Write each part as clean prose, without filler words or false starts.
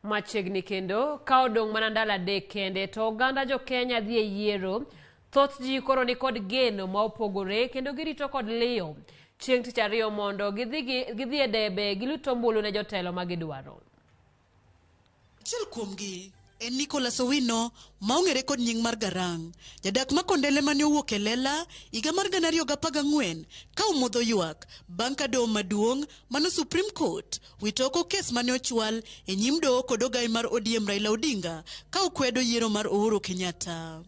Machegni kendo ka odong' mana ndalo adek kende to oganda jo Kenya dhi e yiero. Thoth ji koro ni kod geno ma opogore kendo girito kod liyo chieng' tich ariyo mondo gidhi e debe giluto ombulu ne jotelo ma gidwaro. Achiel kuomgi en Nicholas Owino ma ong'ere kod nying mar Garang, jadak ma Kondele mane owuok e lela higa mar 2014 ka omodho yuak bang' ka doho maduong' mano Supreme Court wito oko kes mane ochwal e nyim doho kod ogai mar ODM Raila Odinga ka okwedo yiero mar Uhuru Kenyatta.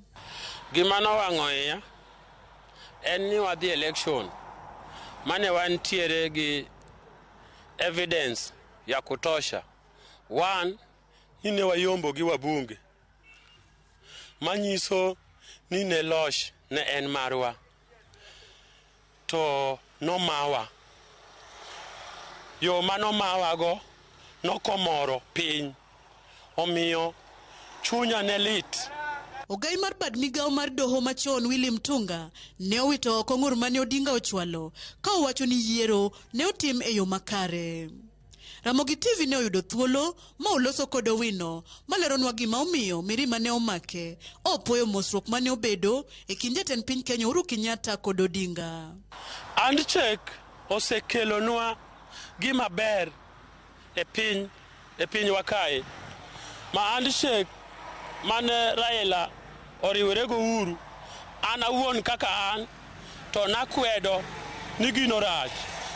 Gima nowang'o iya en ni wadhi election mane wantiere gi evidence ya kutosha. One, ni wayombo gi wabunge manyiso ni ne loch ne en marwa to no mawa yo mano mawago nokomoro piny omiyo chunya ne lit. Ogai mar bad migawo mar doho machon William Tunga ne owito oko ng'ur mane Odinga ochwalo ka owacho ni yiero ne otim e yo makare. Ramogi TV ne oyudo thuolo ma oloso kod Owino maleronwa gima omiyo mirima ne omake opoyo mosruok mane obedo e kind jatend piny Kenya Uhuru Kenyatta kod Odinga. Handshake osekelonwa gima ber e piny wakae. Ma handshake mane Raila oriwore go Uhuru, an awuon kaka an to nakwedo ni gino rach,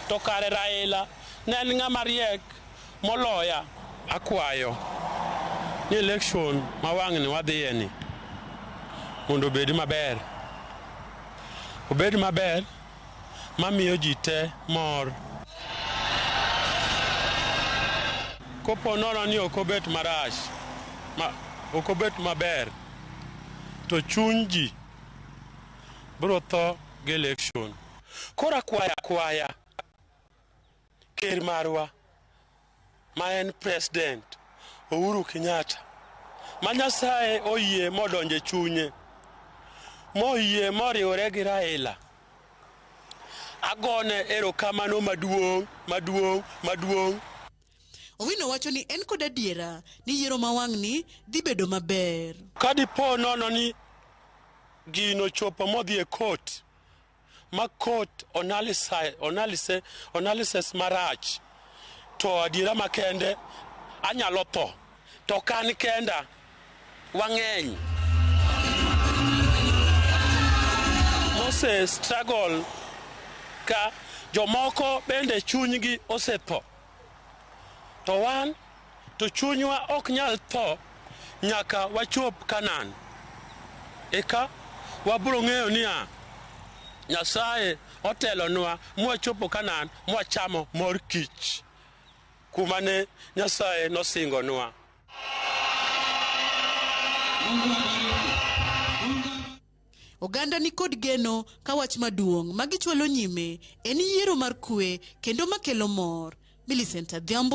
to kare Raila ne en ng'ama riek moloya. Akwayo ni election ma wang'ni wadhiye ni mondo obed maber mamiyo ji te mor. Kopo nono ni ok obet marach ok obet maber to chuny ji biro tho gi election. Koro akwaya ker marwa ma en president Uhuru Kenyatta ma Nyasaye oyie modonje chunye moyie moriwore gi Raila, agone erokamano maduong'. Owino wacho ni en kod adiera ni yiero ma wang'ni dhi bedo maber. Kadipo nono ni gino chopo modhi e court ma court analysis marach to adiera makende anyalo tho to kan kenda wang'eny Moses struggle ka jomoko bende chunygi osetho to wan to chunywa ok nyal tho nyaka wachop Kanan eka wabiro ng'eyo ni Nyasaye otelonwa mwachopo Kanan mwachamo mor kich kuma ne Nyasaye nosingonwa. Oganda ni kod geno ka wach maduong' magichwalo nyime en yiero mar kwe kendo makelo mor. Millicent Adhiambo.